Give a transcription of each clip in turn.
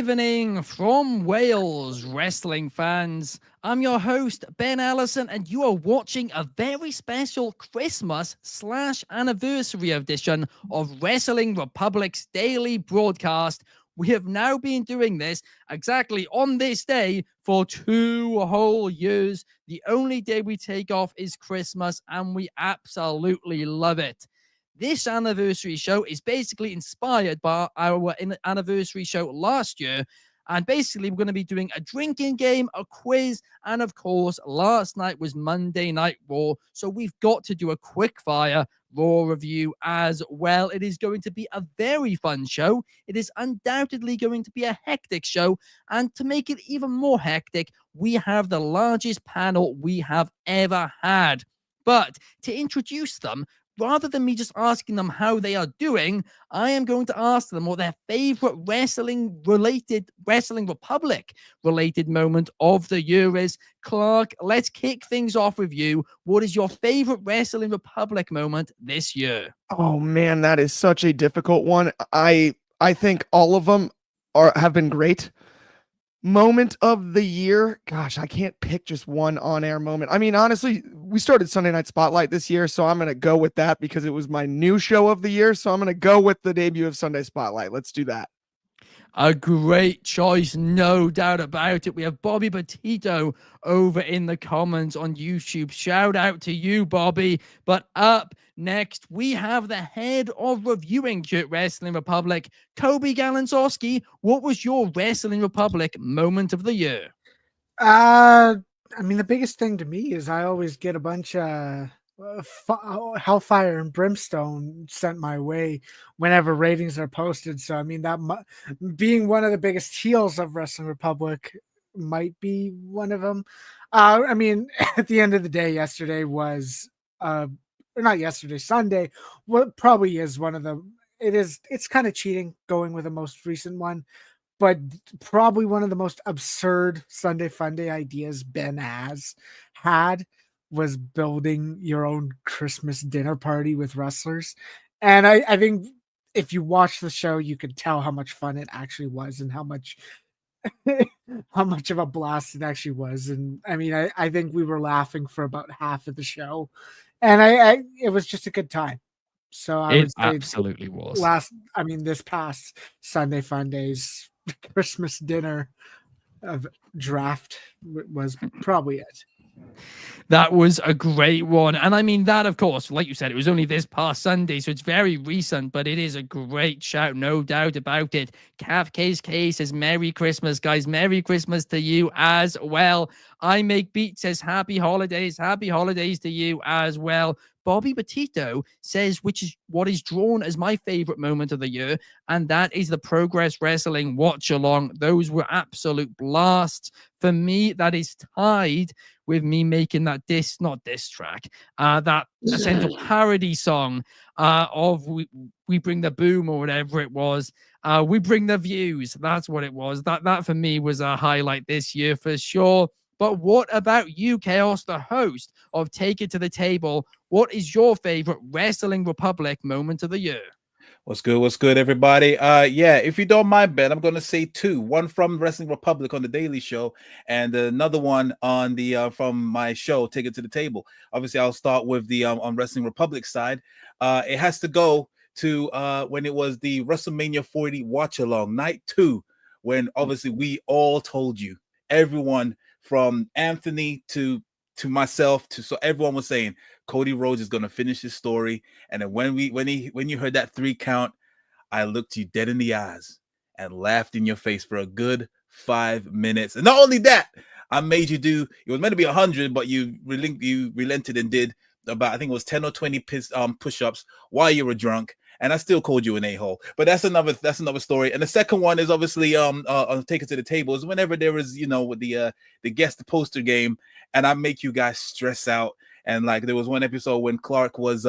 evening from Wales, wrestling fans. I'm your host, Ben Allison, and you are watching a very special Christmas/anniversary edition of Wrestling Republic's daily broadcast. We have now been doing this exactly on this day for 2 whole years. The only day we take off is Christmas, and we absolutely love it. This anniversary show is basically inspired by our anniversary show last year. And basically, we're going to be doing a drinking game, a quiz, and of course, last night was Monday Night Raw. So we've got to do a quick fire Raw review as well. It is going to be a very fun show. It is undoubtedly going to be a hectic show. And to make it even more hectic, we have the largest panel we have ever had. But to introduce them, rather than me just asking them how they are doing, I am going to ask them what their favorite Wrestling Republic related moment of the year is. Clark, let's kick things off with you. What is your favorite Wrestling Republic moment this year? Oh man, that is such a difficult one. I think all of them have been great. Moment of the year, gosh, I can't pick just one on-air moment. I mean, honestly, we started Sunday Night Spotlight this year, so I'm going to go with that because it was my new show of the year. So I'm going to go with the debut of Sunday Spotlight. Let's do that. A great choice, no doubt about it. We have Bobby Petito over in the comments on YouTube. Shout out to you, Bobby. But up next, we have the head of reviewing Wrestling Republic, Coby Galenzoski. What was your Wrestling Republic moment of the year? I mean, the biggest thing to me is I always get a bunch of hellfire and brimstone sent my way whenever ratings are posted. So I mean, that being one of the biggest heels of Wrestling Republic might be one of them. I mean, at the end of the day, yesterday was Sunday. What probably is one of the it's kind of cheating going with the most recent one, but probably one of the most absurd Sunday Funday ideas Ben has had was building your own Christmas dinner party with wrestlers. And I think if you watch the show, you could tell how much fun it actually was and how much of a blast it actually was. And I mean, I think we were laughing for about half of the show, and it was just a good time. So I would say absolutely was. This past Sunday Funday's Christmas dinner of draft was probably it. That was a great one. And I mean, that, of course, like you said, it was only this past Sunday, so it's very recent, but it is a great shout, no doubt about it. Calf Case says, Merry Christmas, guys. Merry Christmas to you as well. I Make Beat says, Happy holidays to you as well. Bobby Petito says, which is what is drawn as my favorite moment of the year, and that is the Progress Wrestling watch along. Those were absolute blasts. For me, that is tied with me making that that essential parody song of we Bring the Boom or whatever it was. We Bring the Views. That's what it was. That for me was a highlight this year for sure. But what about you, Chaos, the host of Take It to the Table? What is your favorite Wrestling Republic moment of the year? What's good, everybody? Yeah, if you don't mind, Ben, I'm gonna say two. One from Wrestling Republic on the Daily Show, and another one on the from my show, Take It to the Table. Obviously, I'll start with the on Wrestling Republic side. It has to go to when it was the WrestleMania 40 watch along night 2, when obviously we all told you, everyone from Anthony to myself so everyone was saying Cody Rhodes is going to finish his story. And then when you heard that 3 count, I looked you dead in the eyes and laughed in your face for a good 5 minutes. And not only that, I made you do, it was meant to be 100, but you relented and did about, I think it was 10 or 20 push-ups while you were drunk. And I still called you an a-hole, but that's another story. And the second one is obviously on Take It to the Table is whenever there is, with the guest poster game, and I make you guys stress out. And like there was one episode when Clark was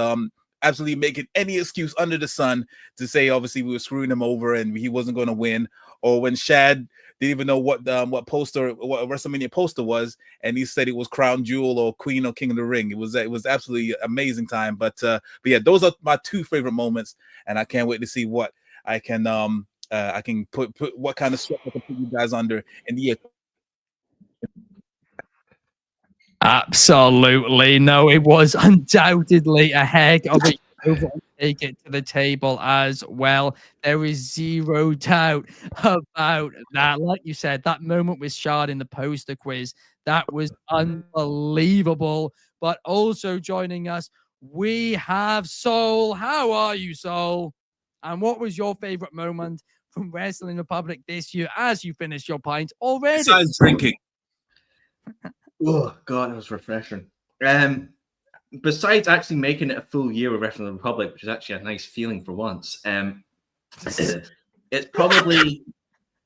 absolutely making any excuse under the sun to say obviously we were screwing him over and he wasn't going to win, or when Shad didn't even know what WrestleMania poster was, and he said it was Crown Jewel or Queen or King of the Ring. It was absolutely amazing time. But yeah, those are my 2 favorite moments, and I can't wait to see what I can I can put what kind of sweat I can put you guys under in the year. Absolutely. No, it was undoubtedly a heck of a show. Take it to the table as well. There is zero doubt about that. Like you said, that moment with Shard in the poster quiz, that was unbelievable. But also joining us, we have Soul. How are you, Soul? And what was your favorite moment from Wrestling Republic this year as you finished your pint already? Besides drinking. Oh God, it was refreshing. Besides actually making it a full year with Wrestling Republic, which is actually a nice feeling for once, it's probably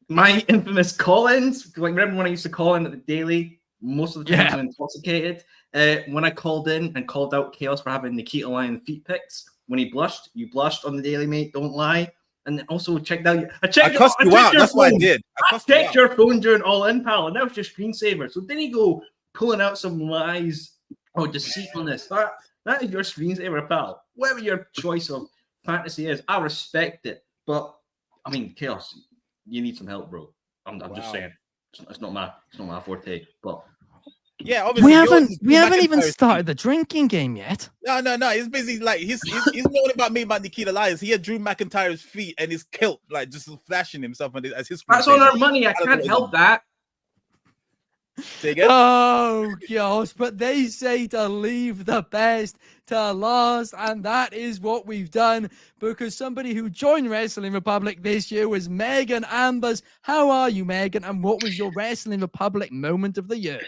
my infamous call-ins. Like, remember when I used to call in at the Daily? Most of the time I'm intoxicated. When I called in and called out Chaos for having Nikita Lion feet pics, when he blushed, you blushed on the Daily, mate. Don't lie. And then also checked out. I cussed you out. That's what I did. I checked your phone during All In, pal, and that was your screensaver. So then you go pulling out some lies or deceitfulness. That is your screensaver, pal. Whatever your choice of fantasy is, I respect it. But I mean, Chaos, you need some help, bro. I'm just saying. It's not my forte. But yeah, obviously we haven't even started the drinking game yet. No. He's busy. Like he's knowing about me about Nikita Lyons. He had Drew McIntyre's feet and his kilt, like just flashing himself as his. That's on our money. I can't help that. Say again? Oh gosh, but they say to leave the best to last, and that is what we've done, because somebody who joined Wrestling Republic this year was Megan Ambers. How are you, Megan? And what was your Wrestling Republic moment of the year?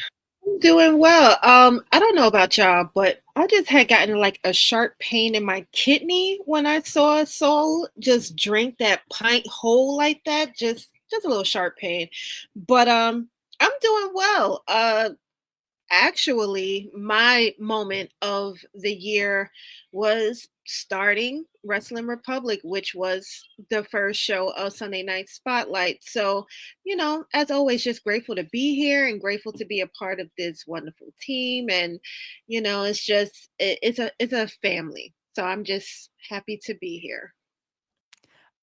I'm doing well. I don't know about y'all, but I just had gotten like a sharp pain in my kidney when I saw Soul just drink that pint whole like that. Just a little sharp pain. But I'm doing well. Actually, my moment of the year was starting Wrestling Republic, which was the first show of Sunday Night Spotlight. So, as always, just grateful to be here and grateful to be a part of this wonderful team. And, it's a family. So I'm just happy to be here.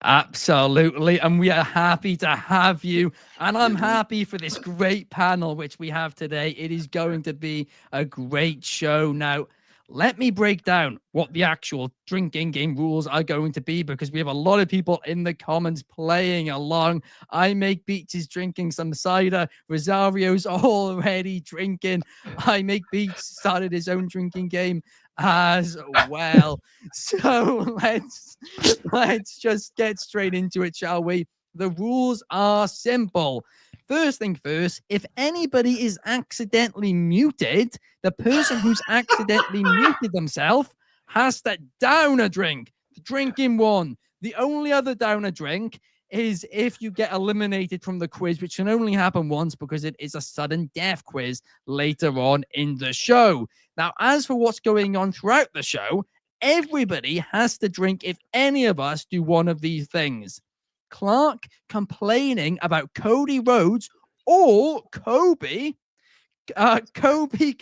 Absolutely, and we are happy to have you, and I'm happy for this great panel which we have today. It is going to be a great show. Now, let me break down what the actual drinking game rules are going to be, because we have a lot of people in the comments playing along. I Make Beats is drinking some cider. Rosario's already drinking. I Make Beats started his own drinking game as well. So let's just get straight into it, shall we? The rules are simple. First thing first, if anybody is accidentally muted, the person who's accidentally muted themselves has to down a drink. Drink in one. The only other down a drink is if you get eliminated from the quiz, which can only happen once because it is a sudden death quiz later on in the show. Now, as for what's going on throughout the show, everybody has to drink if any of us do one of these things. Clark complaining about Cody Rhodes or Coby. Coby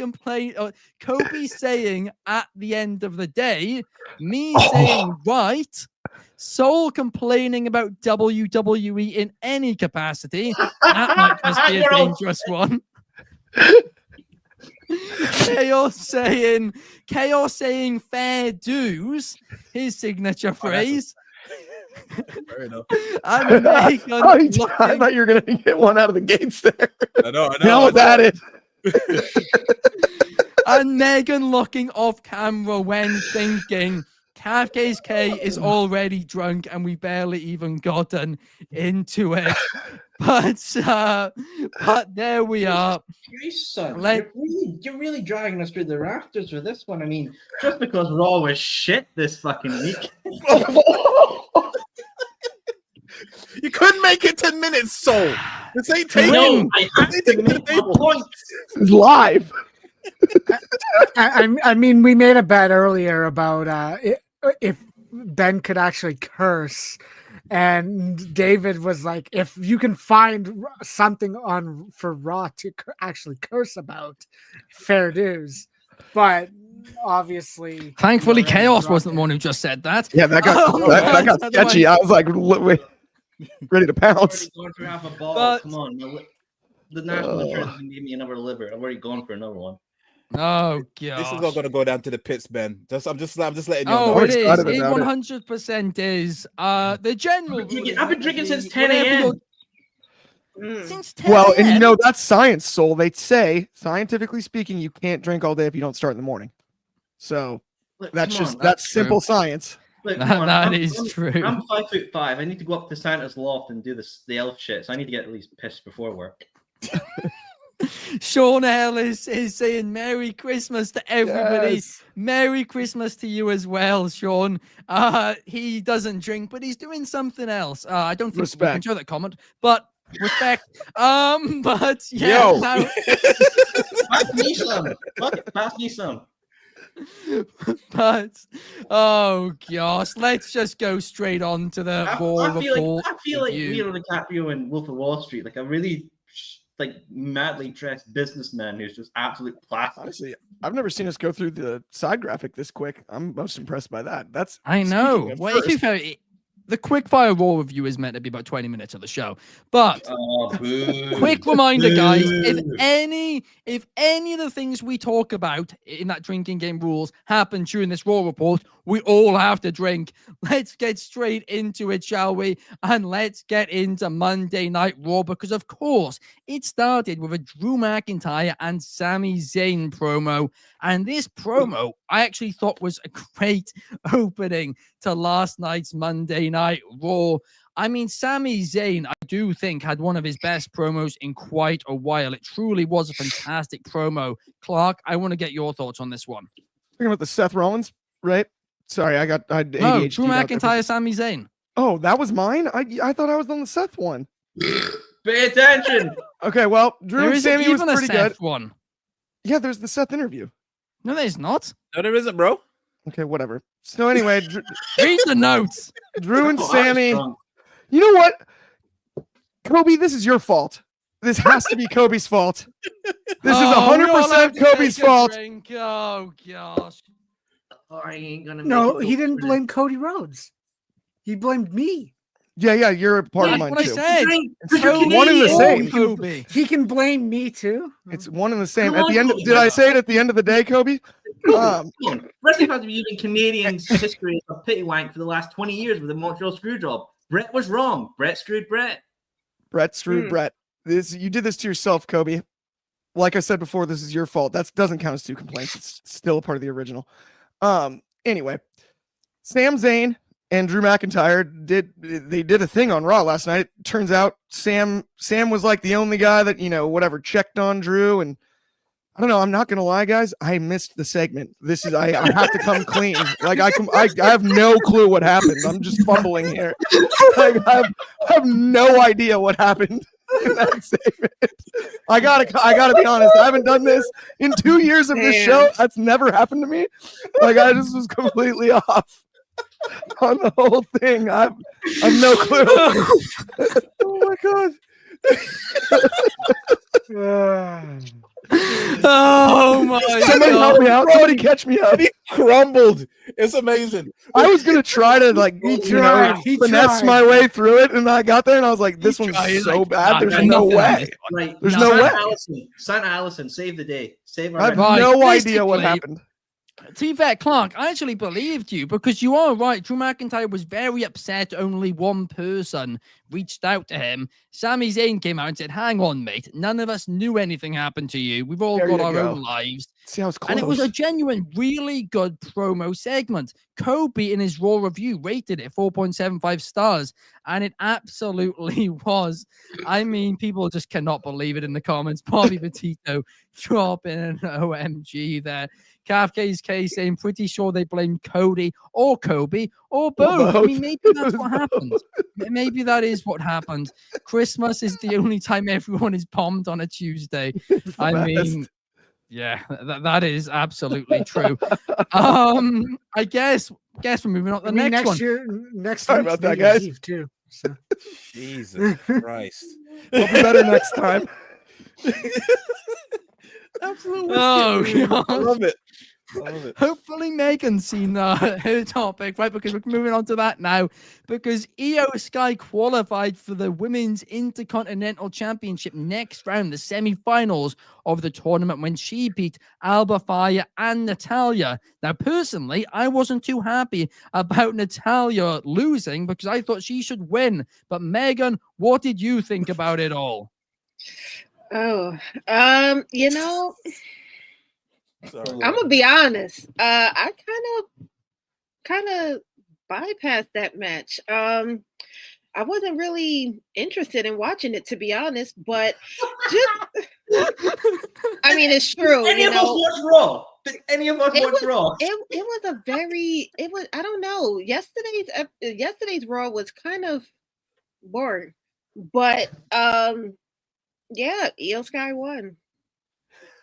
saying at the end of the day, me saying right, Soul complaining about WWE in any capacity. That might just be a dangerous one. Chaos saying fair dues, his signature phrase. Fair enough. I thought you were going to get one out of the gates there. I know. How about it? And Megan looking off camera when thinking, Cavcase K is already drunk and we barely even gotten into it. But there we are. You're really dragging us through the rafters with this one. I mean, just because Raw was shit this fucking week. You couldn't make it 10 minutes, Soul. This ain't taking. No, I have to make my point. It's live. I mean, we made a bet earlier about if Ben could actually curse, and David was like, "If you can find something for Raw to actually curse about, fair dues." But obviously, thankfully, Chaos wasn't the one who just said that. Yeah, that got sketchy. I was like, wait. ready to I've pounce. already gone for half a bottle. But- Come on. The national insurance can give me another liver. I've already gone for another one. Oh This is all gosh. going to go down to the pits, Ben. I'm just letting you Oh, know. it is. excited It about it. 100% is. The general. I've been rule is drinking gonna since be 10 whenever a.m. you're- Mm. Since 10 Well, and you a.m.? know that's science, Soul. They say, scientifically speaking, you can't drink all day if you don't start in the morning. So Look, that's come just on. that's true. simple science. Look, That- come on. that I'm, is I'm, true. I'm 5'5". I need to go up to Santa's loft and do the elf shit. So I need to get at least pissed before work. Sean Ellis is saying Merry Christmas to everybody. Yes. Merry Christmas to you as well, Sean. He doesn't drink, but he's doing something else. I don't think we can Respect. show that comment, but respect. But yeah, Yo. now, Pass me some. Fuck it, pass me some. but oh gosh, let's just go straight on to the Raw I feel report. like review. Leonardo DiCaprio and Wolf of Wall Street, like a really like madly dressed businessman who's just absolute plastic. Honestly, I've never seen us go through the side graphic this quick. I'm most impressed by that. That's I speaking know. of Well, if you first, fair, the quickfire Raw review is meant to be about 20 minutes of the show, but Oh, boo. quick reminder, guys, if Boo. any of the things we talk about in that drinking game rules happen during this Raw report, we all have to drink. Let's get straight into it, shall we? And let's get into Monday Night Raw, because of course it started with a Drew McIntyre and Sami Zayn promo. And this promo I actually thought was a great opening to last night's Monday Night Raw. I mean, Sami Zayn, I do think, had one of his best promos in quite a while. It truly was a fantastic promo. Clark, I want to get your thoughts on this one. talking about the Seth Rollins, right? Sorry, I had ADHD. No, Drew out there for McIntyre, a Sami Zayn. Oh, that was mine? I thought I was on the Seth one. Pay attention. Okay, well, Drew There and isn't Sammy was even a pretty good. Seth one. Yeah, there's the Seth interview. No, there's not. No, there isn't, bro. Okay, whatever. So anyway, Read the notes. Drew and Oh, I was Sammy. drunk. You know what? Kobe, this is your fault. This has to be Kobe's fault. This is Oh, we all 100% have to Kobe's take a fault. drink. Oh, gosh. Oh, I ain't gonna make No, it he go didn't for blame Cody Rhodes. He blamed me. Yeah, you're a part of That's mine what I too. said. Drink. It's You're one and the Canadian. same. Kobe. He can blame me too. It's one and the same. Come At on, the end, Kobe. did I say it at the end of the day, Kobe? Come on. Wrestling fans have been using Canadians' history as a pity wank for the last 20 years with the Montreal Screwjob. Brett was wrong. Brett screwed Brett. Brett screwed Hmm. Brett. You did this to yourself, Kobe. Like I said before, this is your fault. That doesn't count as 2 complaints. It's still a part of the original. Anyway, Sam Zayn and Drew McIntyre did a thing on Raw last night. It turns out Sam was like the only guy that, whatever, checked on Drew. And I don't know, I'm not gonna lie, guys, I missed the segment. This is I have to come clean. Like I have no clue what happened. I'm just fumbling here. Like, I have no idea what happened in that segment. I gotta be honest. I haven't done this in 2 years of this Damn. show. That's never happened to me. Like I just was completely off on the whole thing. I've no clue. Oh my god. Oh, my Somebody help God. me out. Somebody catch me up. He crumbled. It's amazing. I was gonna try to He finesse tried. my way through it, and I got there, and I was like, "This one's tried, so like, bad. nah, There's there's no nothing in way. this one. Right. There's No, no Santa way. Allison. Santa Allison, save the day. Save our I have Right, no idea what basically- happened." To be fair, Clark, I actually believed you, because you are right. Drew McIntyre was very upset. Only one person reached out to him. Sami Zayn came out and said, "Hang on, mate. None of us knew anything happened to you. We've all There got you our go. own lives." See, I was close. And it was a genuine, really good promo segment. Kobe, in his Raw review, rated it 4.75 stars, and it absolutely was. I mean, people just cannot believe it in the comments. Bobby Petito dropping an OMG there. Kafka's case saying, "Pretty sure they blame Cody or Kobe or both." I mean, both. maybe that's what happened. Maybe that is what happened. Christmas is the only time everyone is bombed on a Tuesday. I mean, yeah, that is absolutely true. I guess we're moving on to the next next one. year, next Sorry week's about that, New Year's guys. Eve, too. So. Jesus Christ. We'll be better next time. Absolutely. Oh, I gosh. love it. Hopefully Megan's seen her topic, right? Because we're moving on to that now. Because Io Sky qualified for the Women's Intercontinental Championship next round, the semi-finals of the tournament, when she beat Alba Fire and Natalia. Now, personally, I wasn't too happy about Natalia losing because I thought she should win. But Megan, what did you think about it all? Oh, you know, I'm gonna be honest. I kind of bypassed that match. I wasn't really interested in watching it, to be honest. But just, I mean, it's true. Any of us watch Raw? Did any of us watch Raw? It was a very. It was. I don't know. Yesterday's Raw was kind of boring, but yeah, Io Sky won.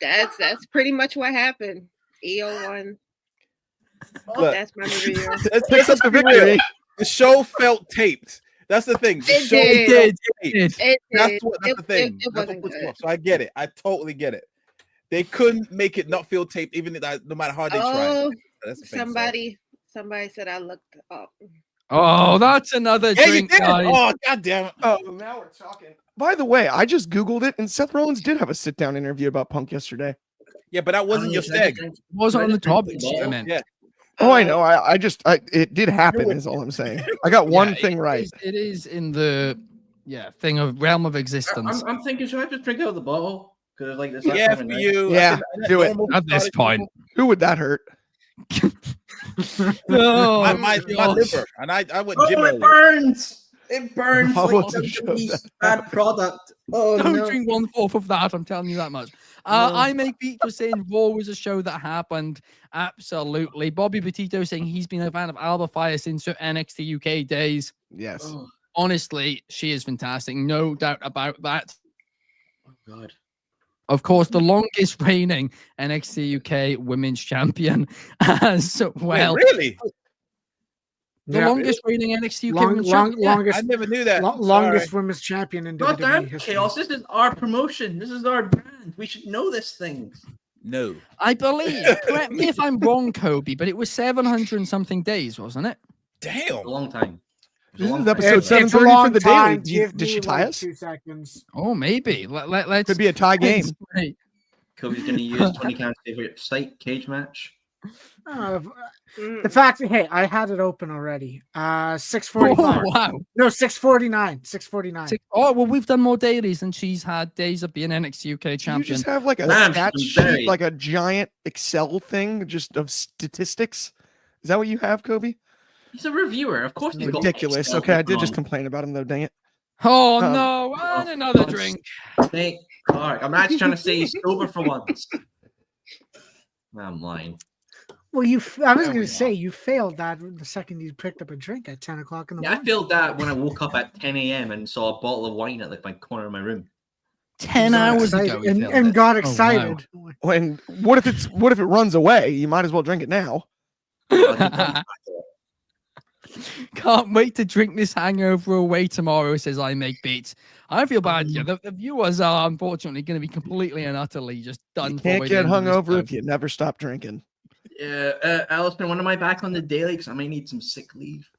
That's pretty much what happened. Io won. Look, That's my review. That's a victory. The show felt taped. That's the thing. The It show did. taped. It That's did. the thing. It That's what wasn't puts me good. off. So I get it. I totally get it. They couldn't make it not feel taped, even no matter how they tried. Oh, That's the thing, somebody said I looked up. Oh, that's another Yeah, you drink, did. guys. Oh, god damn it. Oh, now we're talking. By the way, I just Googled it, and Seth Rollins did have a sit-down interview about Punk yesterday. Yeah, but that wasn't your stag. Wasn't on the topic sheet, I meant. Yeah. Oh, I know. It did happen. Is all I'm saying. I got one thing right. It is in the thing of realm of existence. I'm thinking, should I just drink out of the bottle? Because like this. Yeah, for you. Yeah, do it. At this point. Who would that hurt? Oh, my gosh. liver, and I went Oh, gym it earlier. burns! It burns I like wasn't WWE's bad product. Oh Don't no! drink 1/4 of that. I'm telling you that much. I make Beat was saying Raw was a show that happened. Absolutely. Bobby Petito saying he's been a fan of Alba Fire since her NXT UK days. Yes. Oh, Honestly, she is fantastic. No doubt about that. oh god. Of course, the longest reigning NXT UK Women's Champion as well. Wait, really? The Yeah. longest reigning NXT UK Women's Champion. Yeah. I Longest never knew that. longest women's champion in God WWE damn, history. Chaos! This is our promotion. This is our brand. We should know this things. No. I believe, correct me if I'm wrong, Coby, but it was 700 and something days, wasn't it? Damn. A long time. This is Long episode time. It's a 730 long for the time. daily. Give Did me she tie like us? 2 seconds. Oh, maybe. Let's Could be a tie game. Wait. Kobe's going to use Tony Khan's favorite site, cage match. The fact, hey, I had it open already. 6:45. Oh, wow. No, 6:49. 6:49. Oh, well, we've done more dailies than she's had days of being NXT UK Do you champion. just have like a Man, stat she's sheet, very- like a giant Excel thing, just of statistics? Is that what you have, Kobe? He's a reviewer. Of course he's got Ridiculous. Excel Okay, I did open just on. complain about him though. Dang it. Oh, Um, no. And another once. drink. Thank God. I'm actually trying to say he's sober for once. I'm lying. Well, I was There going we to say you failed that the second you picked up a drink at 10 o'clock in the Yeah, I morning. feel that when I woke up at 10 a.m. and saw a bottle of wine at like my corner of my room. 10 Got hours excited ago. he and, filmed and it. got Oh, wow. excited. When what if it runs away? You might as well drink it now. Can't wait to drink this hangover away tomorrow, says I Make Beats. I feel bad. Yeah, the viewers are unfortunately going to be completely and utterly just done. You for can't by the get end of this hungover show. if you never stop drinking. Allison, when am I back on the daily? Because I might need some sick leave.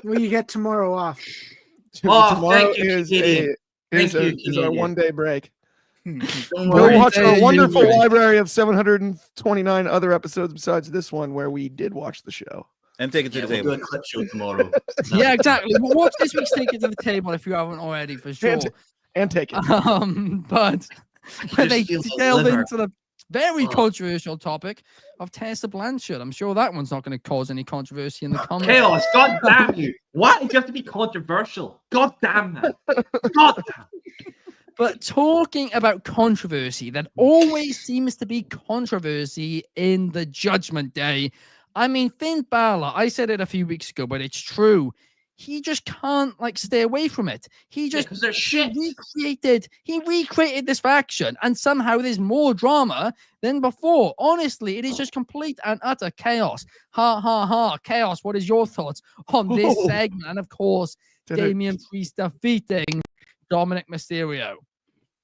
Well, you get tomorrow off. Oh, Tomorrow thank you, is Canadian. is Thank you, our Canadian. 1 day break. Don't Go worry. watch our Day wonderful break. library of 729 other episodes besides this one where we did watch the show. And take it to Yeah, the we'll do table. a clip show tomorrow. Yeah, exactly. Well, watch this week's Take It to the Table if you haven't already, for sure. And take it. But when they Just feel the delve liver. into the very Oh. controversial topic of Tessa Blanchard, I'm sure that one's not going to cause any controversy in the comments. Chaos, god damn you. Why did you have to be controversial? God damn that. God damn. But talking about controversy, that always seems to be controversy in the Judgment Day. I mean, Finn Balor, I said it a few weeks ago, but it's true. He just can't stay away from it. He just Because they're shit. he recreated this faction, and somehow there's more drama than before. Honestly, it is just complete and utter chaos. Ha ha ha. Chaos. What is your thoughts on this Oh. segment? And of course, Did it- Damian Priest defeating Dominic Mysterio.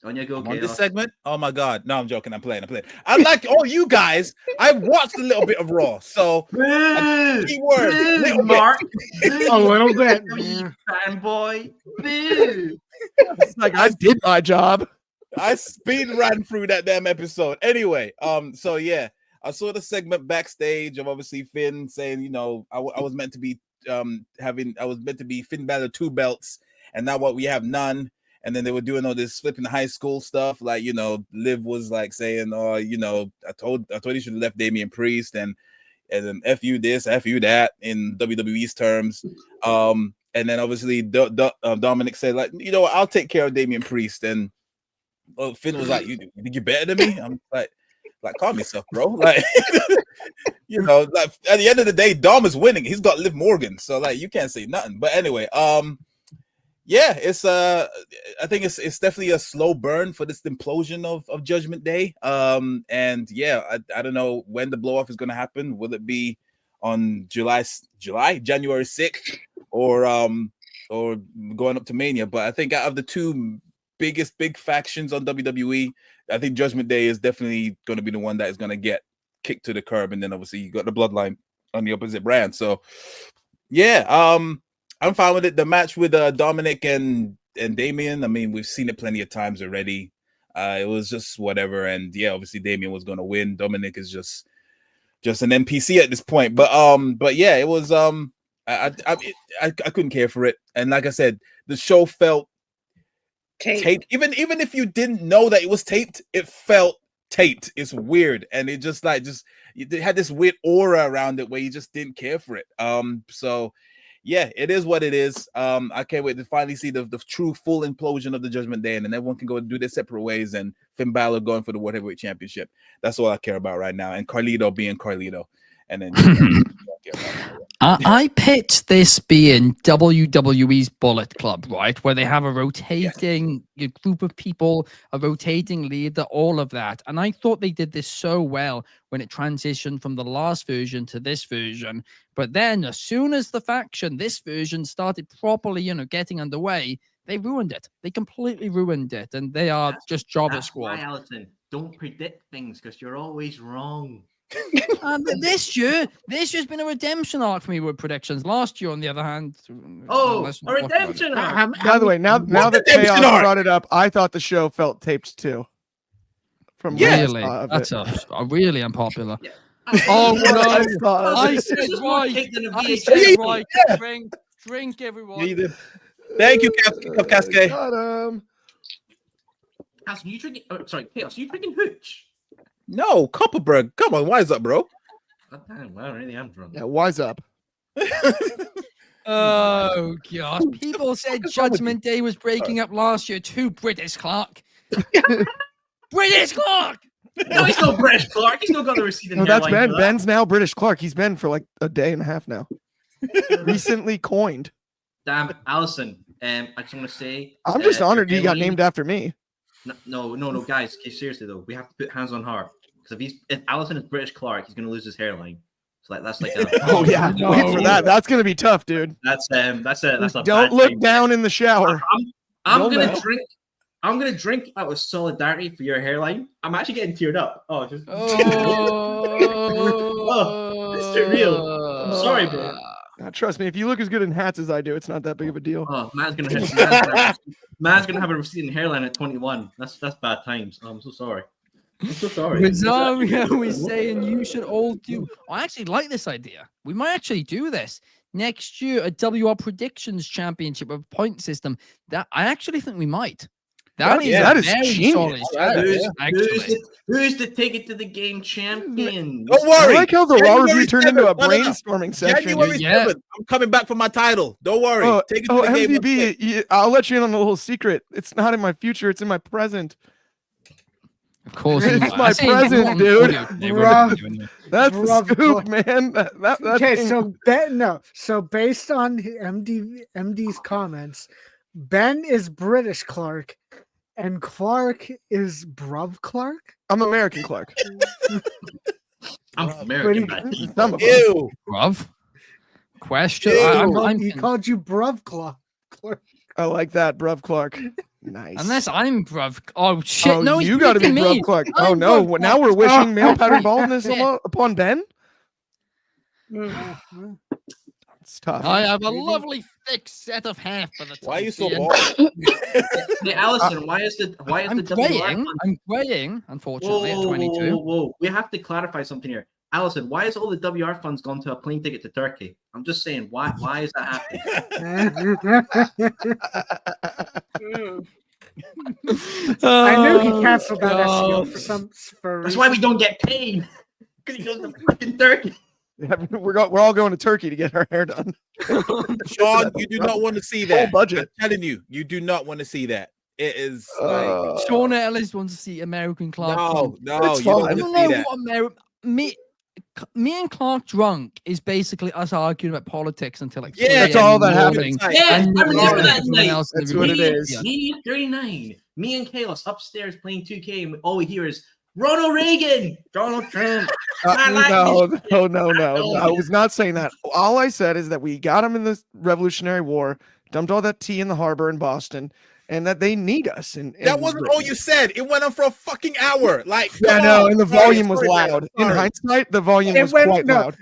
On you go, I'm on this Chaos. segment. Oh my God. No, I'm joking. I'm playing. I like all you guys. I watched a little bit of Raw. So key words, little bit. Mark. A little bit. WWE fanboy. Boo. It's like I did my job. I speed ran through that damn episode. Anyway, so yeah, I saw the segment backstage of obviously Finn saying, you know, I was meant to be Finn Balor 2 belts, and now what we have none. And then they were doing all this flipping high school stuff, like, you know, Liv was like saying, "Oh, you know, I told you should have left Damian Priest," and then "F you this, F you that" in WWE's terms. And then obviously Dominic said, like, you know what, I'll take care of Damian Priest. And Finn was like, "You think you're better than me?" I'm like, calm yourself, bro. Like, you know, like at the end of the day, Dom is winning. He's got Liv Morgan, so like you can't say nothing. But anyway, yeah, it's I think it's definitely a slow burn for this implosion of Judgment Day. And yeah, I don't know when the blow off is going to happen. Will it be on January 6th, or going up to Mania? But I think out of the two biggest big factions on WWE, I think Judgment Day is definitely going to be the one that is going to get kicked to the curb. And then obviously you got the Bloodline on the opposite brand. So yeah, I'm fine with it. The match with Dominic and Damian, I mean, we've seen it plenty of times already. It was just whatever. And yeah, obviously Damian was going to win. Dominic is just an NPC at this point. But yeah, it was I couldn't care for it. And like I said, the show felt taped. Even if you didn't know that it was taped, it felt taped. It's weird, and it just it had this weird aura around it where you just didn't care for it. So yeah, it is what it is. I can't wait to finally see the true full implosion of the Judgment Day, and then everyone can go do their separate ways, and Finn Balor going for the World Heavyweight Championship. That's all I care about right now. And Carlito being Carlito. And then I pitched this being WWE's Bullet Club, right? Where they have a rotating group of people, a rotating leader, all of that. And I thought they did this so well when it transitioned from the last version to this version. But then as soon as this version started properly, getting underway, they ruined it. They completely ruined it. And they are just Jobber Squad. Why, Allison, don't predict things because you're always wrong. This year's been a redemption arc for me with predictions. Last year, on the other hand, a redemption arc. By the way, now that Chaos brought it up, I thought the show felt taped too. From really, that's a really unpopular. Yeah. Oh no! I said right. Drink, everyone. Thank you, Cascade. Allison, you drinking? Sorry, Chaos, you drinking hooch? No, Copperberg. Come on, wise up, bro. Oh, damn, well, I really am drunk. Yeah, wise up. Oh gosh! People said Judgment Day was breaking up last year too. British Clark. British Clark. No, he's not British Clark. He's not got the receding No, that's hairline. Ben. Ben's now British Clark. He's been for like a day and a half now. Recently coined. Damn, Allison. I just want to say, I'm just honored he got named after me. No, guys. Okay, seriously though, we have to put hands on heart because if Allison is British Clark, he's gonna lose his hairline. So that's like a, oh yeah, wait for that. That's gonna be tough, dude. That's a don't look thing. Down in the shower. I'm gonna drink out of solidarity for your hairline. I'm actually getting teared up. Oh, just it's too real. I'm sorry, bro. Trust me, if you look as good in hats as I do, it's not that big of a deal. Oh, man's gonna have a receding hairline at 21. That's bad times. Oh, I'm so sorry. Rosario is saying you should all do. I actually like this idea. We might actually do this next year, a WR Predictions Championship with a point system. That I actually think we might. That is genius. Who's the ticket to the game champion? Don't worry. I like how the Raw review turned into a brainstorming session. January 7th, I'm coming back for my title. Don't worry. Take it to the MDB, game. I'll let you in on a little secret. It's not in my future. It's in my present. Of course, it's my present, dude. That's the scoop, man. Okay, so based on MD's comments, Ben is British Clark, and Clark is Bruv Clark. I'm American Clark. I'm American. Ew. Bruv? Question? He called you Bruv Clark. I like that, Bruv Clark. Nice. Unless I'm bruv. Oh shit! Oh, no, he's you got to be picking Bruv me. Clark. I'm Oh no! Bruv Now we're Clark. wishing male pattern baldness Yeah. upon Ben. Mm. It's tough. I have a Maybe. lovely thick set of hair for the time. Why are you so being. bald? Hey, Allison, why is I'm the WR graying. fund? I'm graying. Unfortunately, at Whoa, 22. whoa. We have to clarify something here. Allison, why is all the WR funds gone to a plane ticket to Turkey? I'm just saying, why is that happening? Mm. I knew he Oh, canceled that SEO God. for a That's why we reason. don't get paid. Because he goes to fucking Turkey. Yeah, we're all going to Turkey to get our hair done. Sean, you do not want to see Full that. budget. I'm telling you, you do not want to see that. It is Sean Ellis wants to see American Clark. no, It's you don't fine. want I to don't see know that. what me and Clark drunk is basically us arguing about politics until like Yeah, 3 that's a.m. all in the that happens. morning. Yeah, And I nobody remember else that is night. else in the That's room. what it is. Yeah. Me 39. Me and Chaos upstairs playing 2K, and all we hear is Ronald Reagan, Donald Trump. I like this shit. No. I was not saying that. All I said is that we got them in the Revolutionary War, dumped all that tea in the harbor in Boston, and that they need us. And That wasn't all you said. It went on for a fucking hour. Like, Yeah, come no, on. and the Sorry, volume was sorry, man. loud. In Sorry. hindsight, the volume It was went- quite no. loud.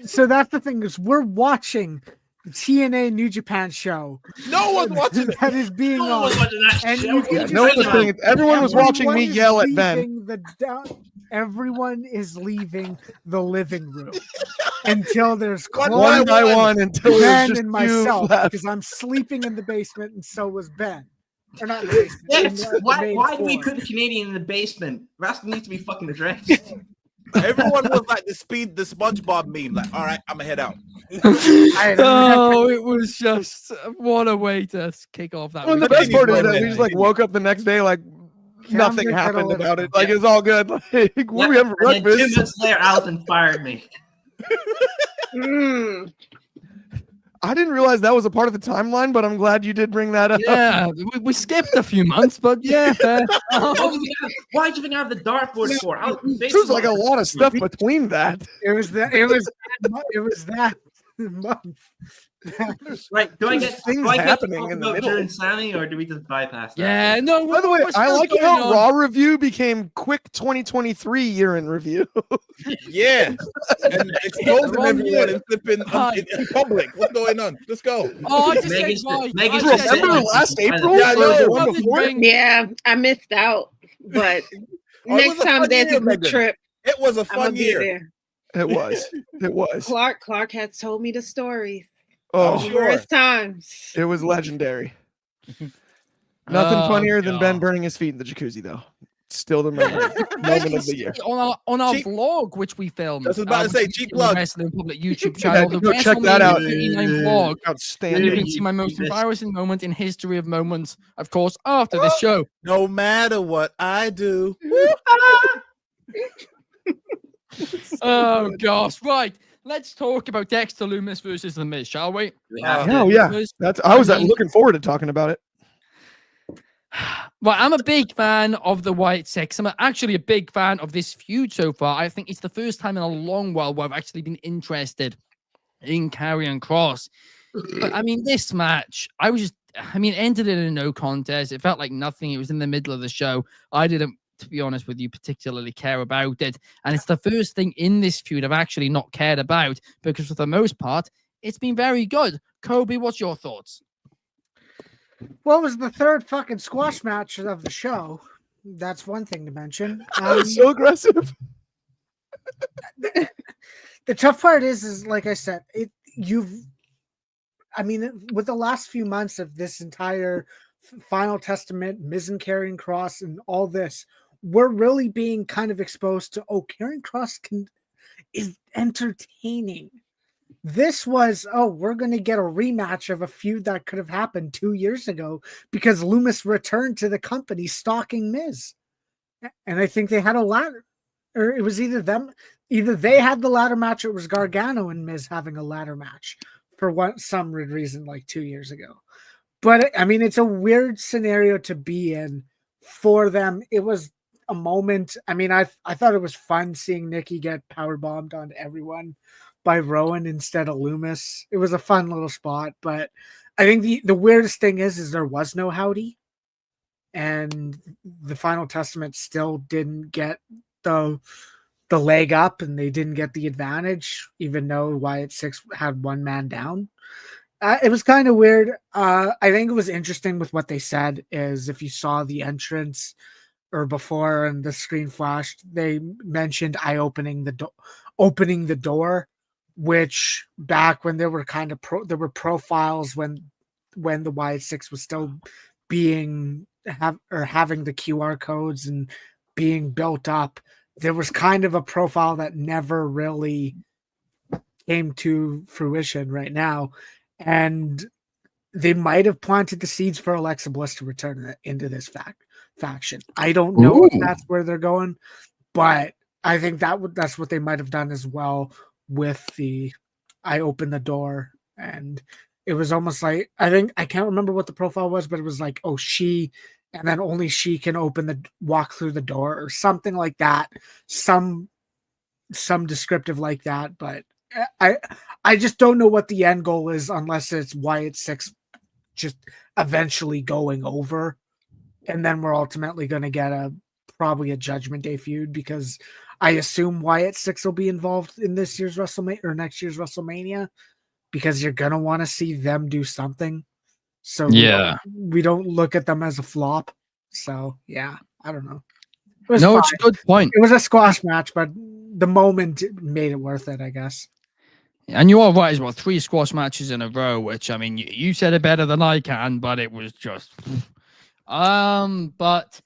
So that's the thing is we're watching the TNA New Japan show No one's watching it. that is being No one on. was watching that And shit. you can Yeah, just no one was tell paying it. Everyone was watching me is yell at Ben. leaving everyone is leaving the living room until there's One Clark, One by one until it was Ben, just and you myself left. because I'm sleeping in the basement and so was Ben. Or not in the basement. in Yes. the Why main do we floor. put a Canadian in the basement? That needs to be fucking addressed. Everyone was like the SpongeBob meme. Like, all right, I'm gonna head out. Oh, it was just what a way to kick off that. Well, the weekend. best part is Continue, that we Ben. just like woke up the next day like nothing Cameron happened Kettle about and- it. Like it's all good. Like what are we having for And then 2 breakfast? minutes later, Allison fired me. Mm. I didn't realize that was a part of the timeline, but I'm glad you did bring that up. Yeah, we skipped a few months, but yeah, fair. Why do you think I have the dartboard for? There's like a lot of stuff between that. It was that month. Right? Do I There's get things do I get to happening talk in the about middle. Drew and Sammy, or do we just bypass that? Yeah, no. By the way, we're I still like going how on. Raw review became quick 2023 year in review. Yeah, and exposing Wrong everyone year. and flipping in public. What's going on? Let's go. Oh, I just said Megan's- right. Megan's I just said Remember saying- right. last April? Yeah, I Or know. the one before? Yeah, I missed out, but Oh, it next was a time fun there's year, a good Megan. trip, It was a I'm gonna fun be year. there. It was. It was. Clark has told me the stories. Oh, Sure. Numerous times. it was legendary. Nothing Oh, funnier than Ben God. burning his feet in the jacuzzi, though. Still the moment of the year. On our Cheap- vlog, which we filmed. I was about to say, cheap plug. Wrestling Public YouTube Yeah, channel. The go check that WrestleMania out. 39 vlog. And you Outstanding. can see my most Yes. embarrassing moment in history of moments, of course, after this show. No matter what I do. Oh gosh, right. Let's talk about Dexter Lumis versus The Miz, shall we? We have Oh, to. yeah. Because- I was I mean- looking forward to talking about it. Well, I'm a big fan of the White Six. I'm actually a big fan of this feud so far. I think it's the first time in a long while where I've actually been interested in Karrion Kross. But I mean, this match, ended in a no contest. It felt like nothing. It was in the middle of the show. I didn't, to be honest with you, particularly care about it. And it's the first thing in this feud I've actually not cared about because for the most part, it's been very good. Coby, what's your thoughts? Well, it was the third fucking squash match of the show. That's one thing to mention. That was so aggressive. The tough part is like I said, with the last few months of this entire Final Testament, Miz and Karrion Kross, and all this, we're really being kind of exposed to Karrion Kross is entertaining. This was, we're going to get a rematch of a feud that could have happened 2 years ago because Lumis returned to the company stalking Miz. And I think they had a ladder, or it was either they had the ladder match, or it was Gargano and Miz having a ladder match for some reason like 2 years ago. But I mean, it's a weird scenario to be in for them. It was a moment. I mean, I thought it was fun seeing Nikki get power bombed on everyone by Rowan instead of Lumis. It was a fun little spot, but I think the weirdest thing is there was no Howdy. and the Final Testament still didn't get the leg up, and they didn't get the advantage, even though Wyatt Six had one man down. It was kind of weird. I think it was interesting with what they said is if you saw the entrance or before and the screen flashed, they mentioned opening the door, which back when there were kind of there were profiles when the Wyatt Six was still having the QR codes and being built up. There was kind of a profile that never really came to fruition right now. And they might have planted the seeds for Alexa Bliss to return into this faction. I don't know if that's where they're going, but I think that's what they might have done as well with the I opened the door. And it was almost like, I can't remember what the profile was, but it was like, she, and then only she can walk through the door or something like that. Some descriptive like that, but I just don't know what the end goal is unless it's Wyatt Six just eventually going over, and then we're ultimately going to get probably a Judgment Day feud, because I assume Wyatt Six will be involved in this year's WrestleMania or next year's WrestleMania, because you're going to want to see them do something. So we don't look at them as a flop. So yeah, I don't know. It's a good point. It was a squash match, but the moment made it worth it, I guess. And you are right as well. 3 squash matches in a row, which, I mean, you said it better than I can, but it was just... But,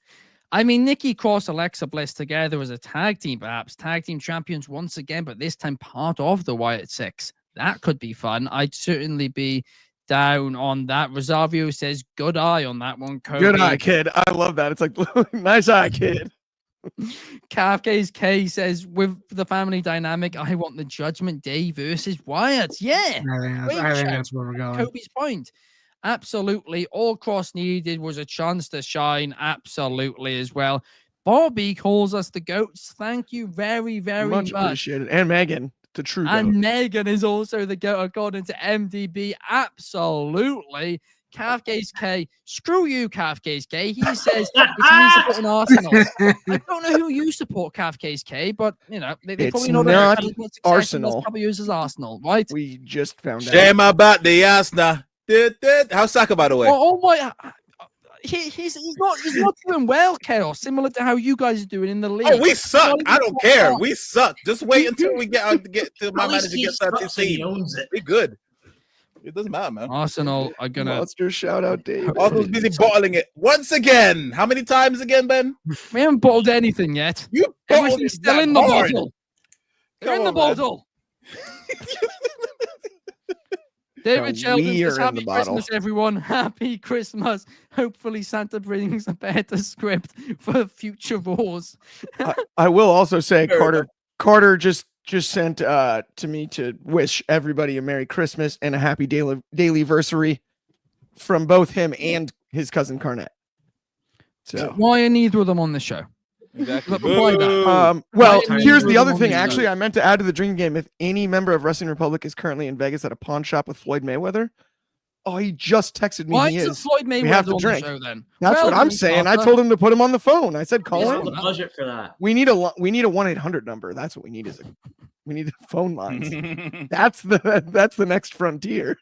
I mean, Nikki Cross, Alexa Bliss together as a tag team, perhaps. Tag team champions once again, but this time part of the Wyatt Six. That could be fun. I'd certainly be down on that. Rosario says, good eye on that one, Coby. Good eye, kid. I love that. It's like, nice eye, kid. Kafka's K says, with the family dynamic, I want the Judgment Day versus Wyatt. Yeah. I think that's where we're going. Kobe's point. Absolutely. All Cross needed was a chance to shine. Absolutely as well. Bobby calls us the GOATs. Thank you very, very much. Appreciated. And Megan, the true and GOAT. Megan is also the GOAT according to MDB. Absolutely. Kafka's K, screw you, Kafka's K. He says it's me supporting Arsenal. I don't know who you support, Kafka's K, but you know they probably know not Arsenal. Couple years as Arsenal, right? We just found out. Shame about the Arsenal. How's Saka, by the way? Oh my! He's not doing well, Chaos. Similar to how you guys are doing in the league. Oh, we suck. I don't care. We suck. Just wait until we get to my manager gets out his team. We good. It doesn't matter, man. Arsenal are gonna monster shout out, Dave. Arsenal's busy bottling it once again. How many times again, Ben? We haven't bottled anything yet. Everything's still in the bottle. They're in the bottle. David Sheldon says, happy Christmas, everyone. Happy Christmas. Hopefully Santa brings a better script for future wars. I will also say Carter just sent to me to wish everybody a Merry Christmas and a happy daily-versary from both him and his cousin Carnett. So why are neither of them on the show? Exactly. Well, here's the other thing. Actually, I meant to add to the drinking game. If any member of Wrestling Republic is currently in Vegas at a pawn shop with Floyd Mayweather, he just texted me. Why he is. Floyd Mayweather we have to on drink. The show, then? That's what I'm saying. I told him to put him on the phone. I said, call him. The budget for that. We need a 1-800 number. That's what we need. We need phone lines. That's the next frontier.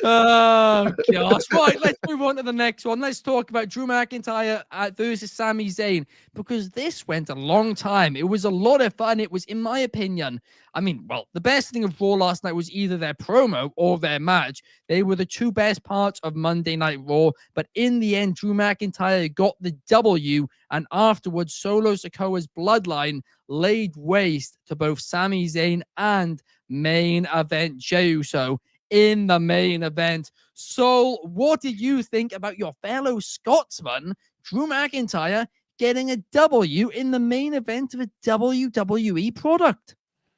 Oh gosh. Right, let's move on to the next one. Let's talk about Drew McIntyre versus Sami Zayn, because this went a long time. It was a lot of fun. It was, in my opinion, the best thing of Raw last night was either their promo or their match. They were the two best parts of Monday Night Raw, but in the end, Drew McIntyre got the W, and afterwards, Solo Sikoa's bloodline laid waste to both Sami Zayn and main event Jey Uso in the main event. So what did you think about your fellow Scotsman, Drew McIntyre, getting a W in the main event of a WWE product?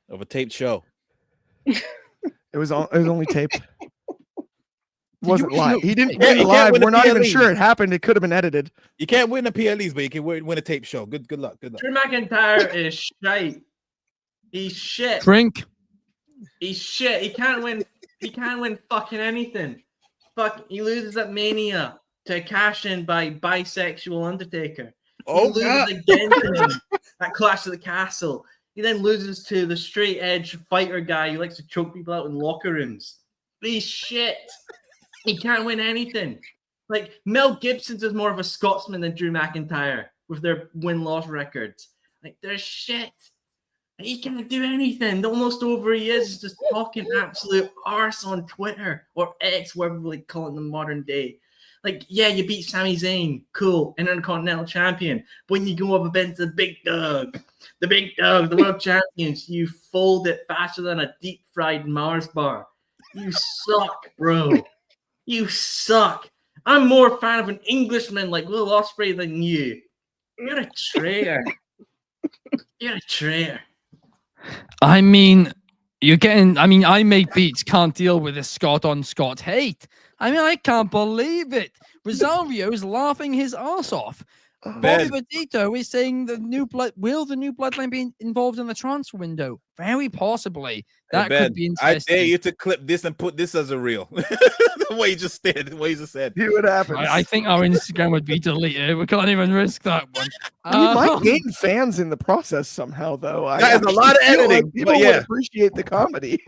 Of a taped show. It was only taped. It wasn't live. He didn't win live. We're not even sure it happened. It could have been edited. You can't win the PLEs, but you can win a tape show. Good luck. Good luck. Drew McIntyre is shite. He's shit. Drink. He's shit. He can't win. He can't win fucking anything. Fuck. He loses at Mania. to cash in by bisexual Undertaker. Oh, He loses again to him at Clash of the Castle. He then loses to the straight edge fighter guy who likes to choke people out in locker rooms. He's shit. He can't win anything. Like, Mel Gibson's is more of a Scotsman than Drew McIntyre with their win-loss records. Like, they're shit. He can't do anything. Almost over he is just talking absolute arse on Twitter or X, whatever we call it in the modern day. Like, yeah, you beat Sami Zayn, cool, Intercontinental Champion. But when you go up against the Big Dog, the world champions, you fold it faster than a deep-fried Mars bar. You suck, bro. You suck. I'm more a fan of an Englishman like Will Ospreay than you. You're a traitor. You're a traitor. I mean, I Make Beats can't deal with this Scott on Scott hate. I mean, I can't believe it. Rosario's laughing his ass off. Bobby Petito is saying the new bloodline be involved in the transfer window? Very possibly. That could be interesting. I dare you to clip this and put this as a reel. The way you just did, the way you just said. See what happens. I think our Instagram would be deleted. We can't even risk that one. You might gain fans in the process somehow, though. That is a lot of editing. People would appreciate the comedy.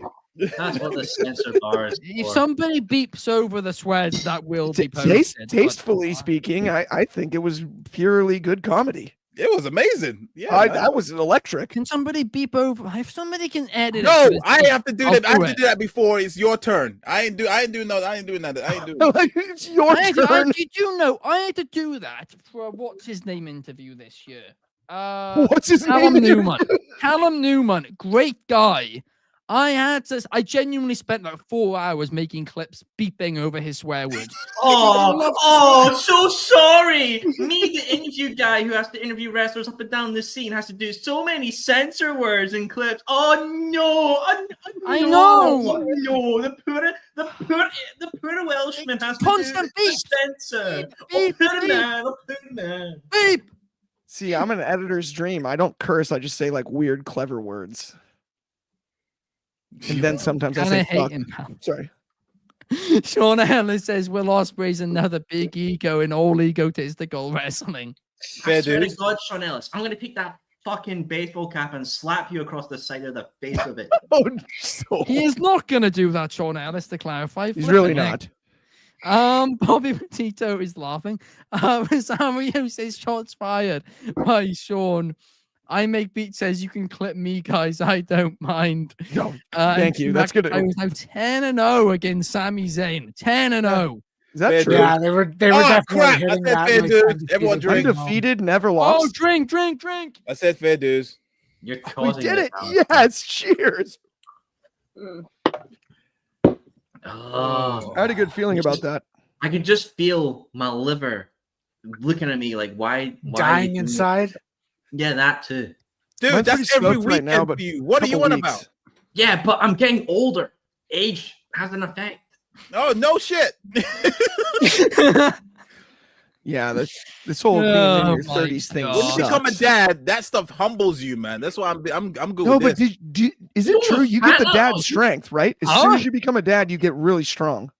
That's what the censor bar is. If somebody beeps over the swears, that will be posted. Tastefully speaking, I think it was purely good comedy. It was amazing. Yeah, that was electric. Can somebody beep over? If somebody can edit no, it. I have to do that. I have to do that before it's your turn. I ain't doing that. It's your turn. I had to do that for what's his name interview this year. What's his Callum name? Newman. Callum Newman, great guy. I genuinely spent like 4 hours making clips beeping over his swear words. So sorry. Me, the interview guy who has to interview wrestlers up and down the scene, has to do so many censor words and clips. Oh no! I know. Oh, no, the poor Welshman has to Constant do the censor. Beep. Beep. See, I'm an editor's dream. I don't curse. I just say like weird, clever words. And then sometimes I say fuck. Sorry. Sean Ellis says Will Ospreay's another big ego in all egotistical wrestling. I swear to God, Sean Ellis, I'm going to pick that fucking baseball cap and slap you across the side of the face of it. He is not going to do that, Sean Ellis, to clarify. He's really not. Bobby Petito is laughing. Rosario says shots fired by Sean. I Make Beat says you can clip me, guys. I don't mind. No, thank you. That's good. I was now 10-0 against Sami Zayn. 10-0. Is that true? Yeah, they were definitely hitting that. Fair dudes. Everyone drink. Undefeated, never lost. Oh, drink. I said fair dues. You're We did it. Yes, cheers. Oh, I had a good feeling about that. I can just feel my liver looking at me like, why dying inside? Yeah, that too. Dude, Mine's that's every pretty stoked weekend right now, for you. What do you want about? Yeah, but I'm getting older. Age has an effect. Oh, no shit. Yeah, this whole being in your 30s thing. When you become a dad, that stuff humbles you, man. That's why I'm good no, with but this. is it true? You get the dad strength, right? As soon as you become a dad, you get really strong.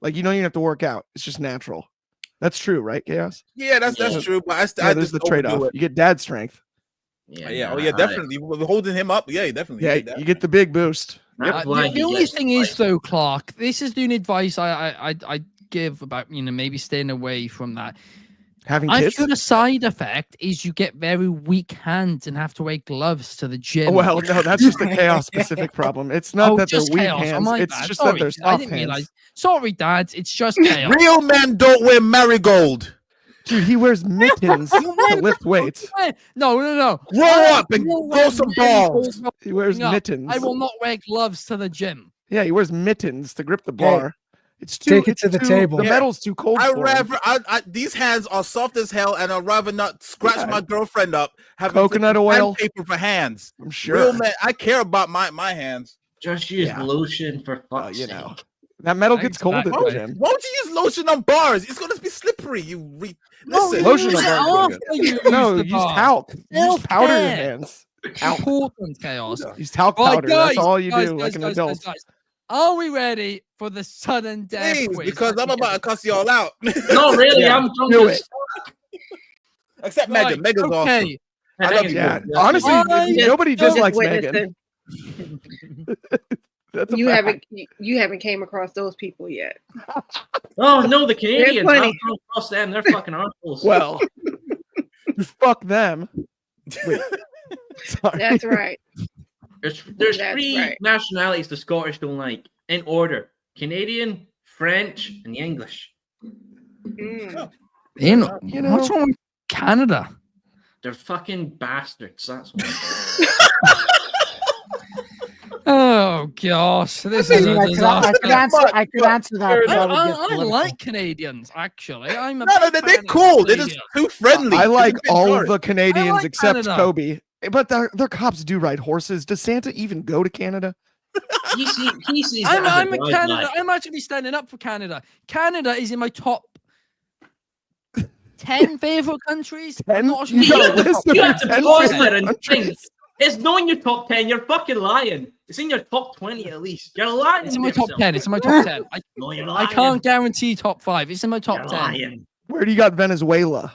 Like, you don't even have to work out. It's just natural. That's true, right, Chaos? Yeah, that's true. But there's the trade-off. You get dad strength. Yeah, definitely. Holding him up, definitely. Yeah, you get the big boost. The only thing is, though, Clark, this is the advice I give about, maybe staying away from that. Having I kids? feel the side effect is you get very weak hands and have to wear gloves to the gym. Well, no, that's just a Chaos specific problem. It's not that they're weak hands. It's just that they're soft hands. Sorry, Dad. It's just chaos. Real men don't wear marigold. Dude, he wears mittens to lift weights. No. Grow up and grow some balls. He wears mittens. I will not wear gloves to the gym. Yeah, he wears mittens to grip the bar. It's too, take it to the table. The metal's too cold. These hands are soft as hell, and I'd rather not scratch my girlfriend up. Having coconut oil paper for hands. I'm sure. Real man, I care about my hands. Just use lotion for fuck's sake. That metal gets cold at the gym. Why don't you use lotion on bars? It's gonna be slippery. Listen, lotion on bars. No, use talc. Use powder your hands. Important, Chaos. Use talc powder. That's all you do, like an adult. Guys. Are we ready for the sudden death Please, quiz? because I'm about to cuss y'all out. No, really, Yeah, I'm drunk do as it. Except Right, Megan. Megan's awesome. okay. I love you. Yeah, Megan. honestly, I nobody just dislikes witnessed Megan. That's a You fact. haven't came across those people yet. Oh no, the Canadians. plenty. I'm drunk across them. They're fucking assholes. Well, fuck them. Wait. Sorry. That's right. There's That's three right. nationalities the Scottish don't like in order: Canadian, French, and the English. Mm. You You know, what's know- wrong with Canada? They're fucking bastards. That's why. Oh gosh, this I is mean, a I disaster. could answer that. but that would get I political. like Canadians actually. I'm a No, big they're fan of cool. They're just Canadians. too friendly. I like They're all of retarded. the Canadians like except Canada. Coby. But their cops do ride horses. Does Santa even go to Canada? He sees I'm that as a a Canada. guy. I'm actually standing up for Canada. Canada is in my top 10 favorite countries. I'm 10? not sure. You got a it's in the list top of You 10. have to 10 pause favorite there and countries? think. It's not in your top 10. You're fucking lying. It's in your top 20 at least. You're lying. It's to in my top yourself. 10. It's in my top 10. No, you're I lying. can't guarantee top 5. It's in my top You're 10. lying. Where do you got Venezuela?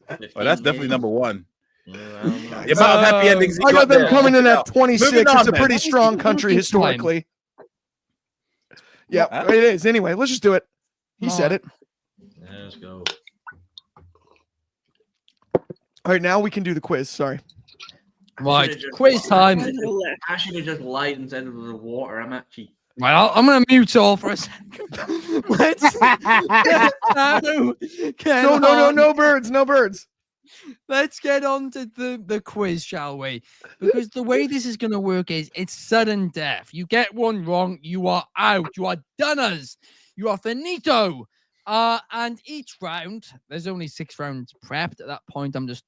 Well, that's definitely number one. Yeah, The amount of happy endings. I got them Yeah. coming in at Moving 26. on, It's a man. pretty strong country Keep climbing. historically. Yeah, Huh? it is. Anyway, let's just do it. He said it. Let's go. All right, now we can do the quiz. Sorry. Right, quiz time. I should have just lied and said it was water. I'm actually. Well, I'm going to mute all for a second. Let's No birds. No birds. Let's get on to the quiz, shall we? Because the way this is going to work is it's sudden death. You get one wrong, you are out. You are doners. You are finito. And each round, there's only 6 rounds prepped at that point. I'm just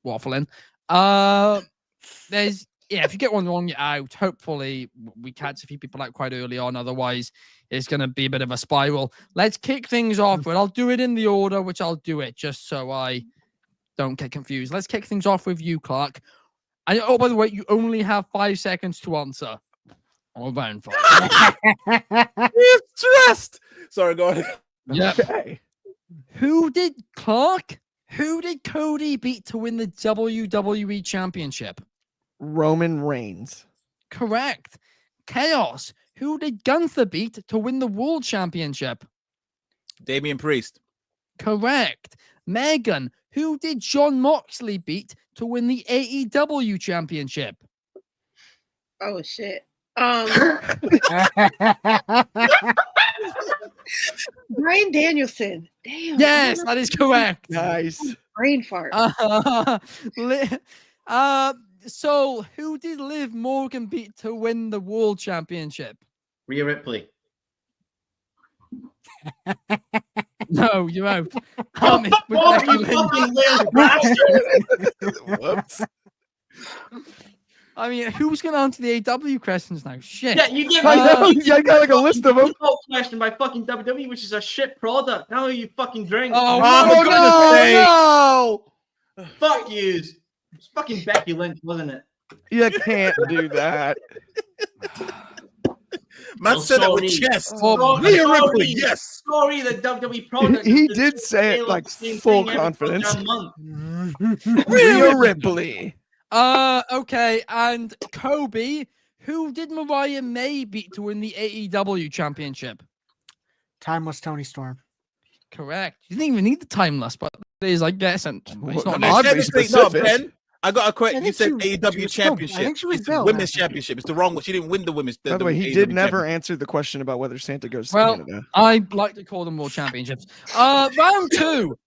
waffling. If you get one wrong, you're out. Hopefully, we catch a few people out quite early on. Otherwise, it's going to be a bit of a spiral. Let's kick things off, but I'll do it in the order which I'll do it, just so I don't get confused. Let's kick things off with you, Clark. And oh, by the way, you only have 5 seconds to answer. Or round 5. You're stressed. Sorry, go ahead. Yeah. Okay. Who did Cody beat to win the WWE Championship? Roman Reigns. Correct. Chaos. Who did Gunther beat to win the World Championship? Damian Priest. Correct. Megan. Who did John Moxley beat to win the AEW Championship? Oh shit. Brian Danielson. Damn. Yes, that is correct. Nice. Brain fart. So, who did Liv Morgan beat to win the World Championship? Rhea Ripley. No, you're out. Oh, It's with Becky you Lynch. fucking little bastard. Whoops. I mean, who's going to answer the AW questions now? Shit. Yeah, you give I me know. I got like a list of them. default question by fucking WWE, which is a shit product. Now you fucking drink. Oh, Oh, goodness no. Fuck yous. It's fucking Becky Lynch, wasn't it? You can't do that. Man Oh, said it with sorry. chest. Oh, Rhea Ripley, yes. Sorry, the WWE product. He is the did say it sale of like the same full thing every confidence. goddamn month. Rhea Ripley. Okay. And Kobe, who did Mariah May beat to win the AEW Championship? Timeless Tony Storm. Correct. You didn't even need the timeless, but it is, I guess. And it's not Well, nice. oddly Let me say- no, specific. Ben, I got a I question. You think said she AEW was still- I championship. think she was It's the Bill, women's actually. championship. It's the wrong one. She didn't win the women's. By the way, he AEW did never championship. answer the question about whether Santa goes to Well, Canada. I like to call them world championships. Round 2.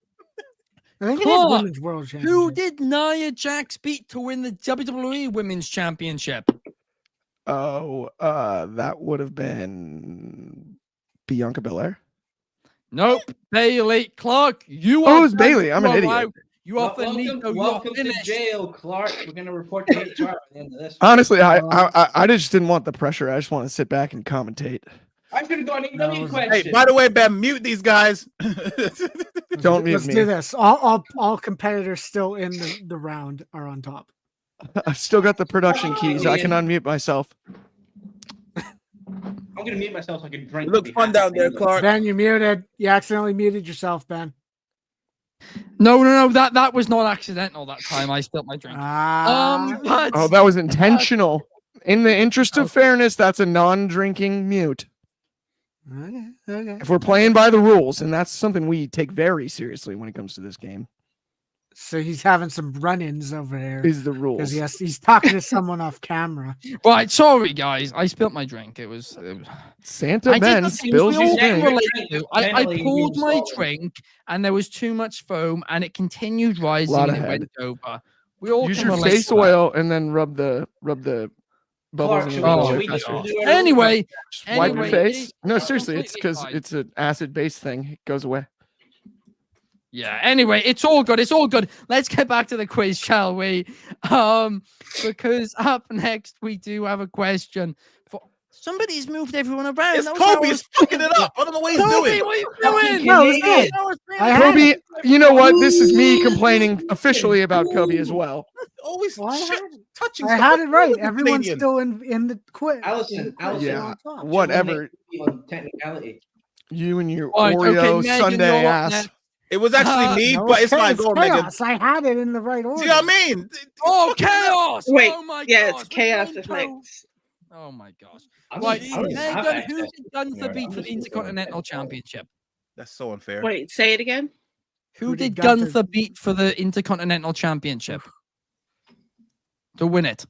I think it is Clark, Women's World Championship. Who did Nia Jax beat to win the WWE Women's Championship? Oh, that would have been Bianca Belair. Nope. Bailey. Clark, you Oh, are it was Bailey. I'm an you are idiot. out. You are finito. You are Welcome to finished. jail, Clark. We're gonna report to HR at the end of this. Honestly, I just didn't want the pressure. I just want to sit back and commentate. I'm gonna go on an No, AEW it's- question. Hey, by the way, Ben, mute these guys. Don't mute Let's me. do this. All competitors still in the round are on top. I've still got the production keys. I can unmute myself. I'm gonna mute myself so I can drink. It looks fun down there, Clark. Ben, you muted. You accidentally muted yourself, Ben. No. That was not accidental that time. I spilled my drink. But Oh, that was intentional. In the interest of fairness, that's a non-drinking mute. Okay. If we're playing by the rules, and that's something we take very seriously when it comes to this game, So he's having some run-ins over there is the because rules. he's talking to someone off camera. right, sorry guys, I spilled my drink. It was Santa I Ben did the thing spills we his all drink. relate to. I Mentally poured being my solid. drink and there was too much foam and it continued rising Lot and it ahead. went over. We all Use can your relate face to that. oil and then rub the bubbles Clark, in should the we- water. should we That's do right. it? Anyway, Just wipe your anyway, face. it- No, it's seriously, it's completely because fine. it's an acid-based thing. It goes away. Yeah, anyway, it's all good. It's all good. Let's get back to the quiz, shall we? Because up next we do have a question for somebody's moved everyone around. It's That was how Kobe. I He's was fucking it up. I don't know what he's Kobe, doing. what are you Fucking doing? No, it's Canadian. good. I had Kobe, it. you know what? This is me complaining officially about Kobe as well. Always Well, I shit, had it. touching I stuff. had What's it wrong right. with the Everyone's Canadian? still in the quiz. Allison, Yeah. on top. Whatever. On technicality. You and your Right, okay, Oreo Megan, Sunday you're up ass. next. It was actually me, No, but it's fine. it's Go on, Megan. chaos. I had it in the right order. See what I mean? Oh, chaos! Wait, Oh my yes, gosh, we're chaos going is to- next. Oh my gosh! I Right, don't have Megan, access who did to Gunther it. beat I'm for the just looking Intercontinental at it. Championship? That's so unfair. Wait, say it again. Who did Gunther beat for the Intercontinental Championship to win it?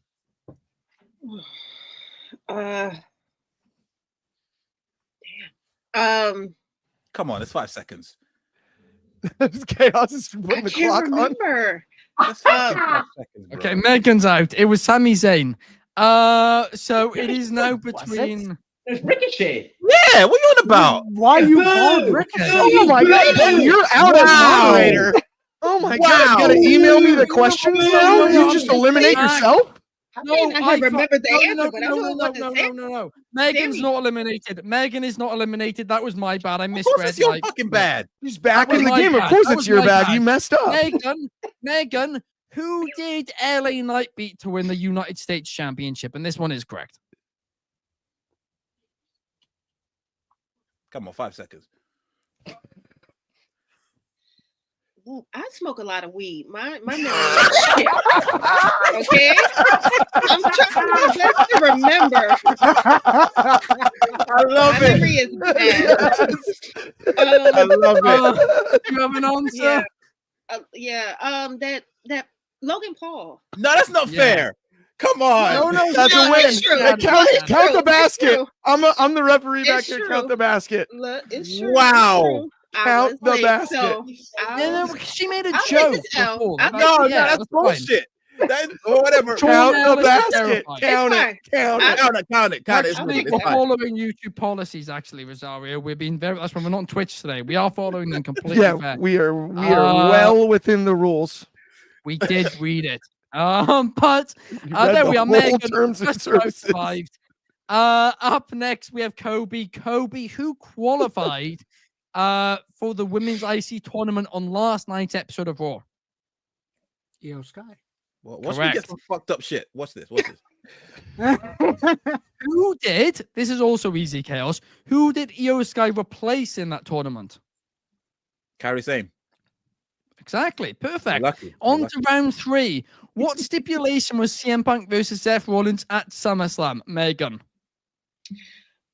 Come on, it's 5 seconds. This chaos is I putting the can't clock on. remember. That's fucking 5 seconds, bro. Okay, Megan's out. It was Sami Zayn. So it is now Was it? between. There's Ricochet. Yeah, what are you on about? Why you Boo! called Ricochet? Oh my god, Ben, you're out as Wow. moderator. Oh my god, Wow. you gotta email me the questions now? You just eliminate yourself? I had remembered the answer, but I don't know what to say. No. Megan's Sammy. not eliminated. Megan is not eliminated. That was my bad. I Of course misread. it's your like- fucking bad. He's back That in the was my game. Of bad. course That it's was your my bad. bad. You messed up. Megan, who did LA Knight beat to win the United States Championship? And this one is correct. Come on, 5 seconds. Ooh, I smoke a lot of weed. My memory is shit. Okay, I'm trying my best to remember. I love My memory is bad. I love it. Do you have an answer? Yeah. That Logan Paul. No, that's not Yeah. fair. Come on. No, that's No, a win. it's true. Yeah, count It's count true. the It's basket. true. I'm the referee back It's here. true. Count the basket. Look, it's true. Wow. It's true. I Count was the late, basket. so Yeah, no, she made a I'll take joke this L. before. I'll That- No, yeah, that's fine. bullshit. That, or whatever. Sean Count Ellis the is basket. terrifying. Count It's it. fine. Count I- it. Count it. It's Actually, good. we're It's fine. following YouTube policies, actually, Rosario. We're being very. That's why we're not on Twitch today. We are following them completely. Yeah, fair. we are well within the rules. We did read it. But You read there the we are. whole Megan terms and just about services. survived. Up next, we have Kobe. Kobe, who qualified for the Women's IC tournament on last night's episode of Raw. Io Sky. Well, watch me Correct. get some fucked up shit. Watch this. Watch this. Who did? This is also easy, Chaos. Who did Io Sky replace in that tournament? Carry same. Exactly. Perfect. Lucky. On to round 3. What stipulation was CM Punk versus Seth Rollins at SummerSlam? Megan.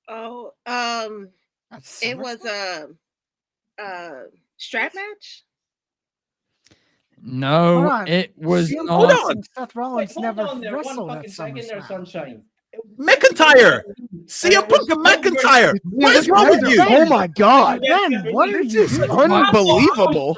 Oh, it was a strap match. No, Hold on. it was CM not. Punk and Seth Rollins never wrestled at SummerSlam. Sunshine. McIntyre. CM Punk and McIntyre. What is wrong with you? Oh my god. Ben, what are This you is doing? unbelievable.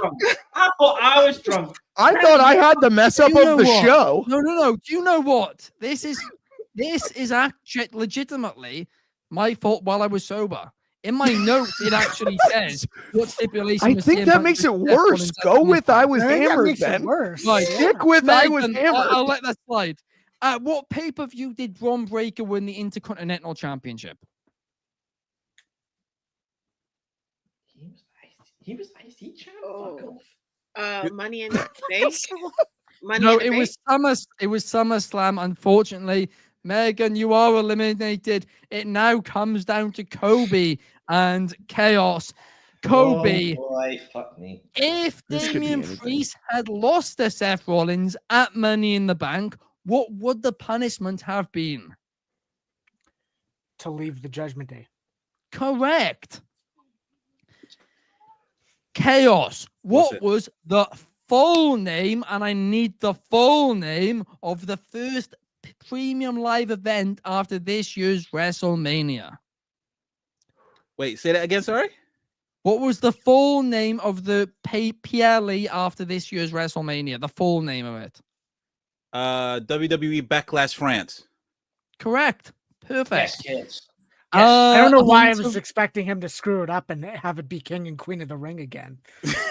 I thought I was drunk. I thought I had the mess up You know of the what? show. No. Do you know what? This is actually legitimately my fault while I was sober. In my notes, it actually says what stipulation. I was think CM that Punk makes it versus Seth worse. Rollins at Go with SummerSlam. I was I think that hammered, makes it Ben. worse. Right. Stick with I was Megan, hammered. I'll let that slide. At what pay-per-view did Bron Breakker win the Intercontinental Championship? He was IC champ. Oh. Fuck off. Money in the Bank. Money No, in the it Bank? was SummerSlam. Unfortunately, Megan, you are eliminated. It now comes down to Coby and Chaos. Coby, Oh boy, fuck me. if This could be Damian anything. Priest had lost to Seth Rollins at Money in the Bank, what would the punishment have been? To leave the Judgment Day. Correct. Chaos. What's What it? was the full name, and I need the full name of the first premium live event after this year's WrestleMania? Wait, say that again. Sorry. What was the full name of the PLE after this year's WrestleMania? The full name of it. WWE Backlash France. Correct. Perfect. Yes, kids. I don't know why I so- was expecting him to screw it up and have it be King and Queen of the Ring again.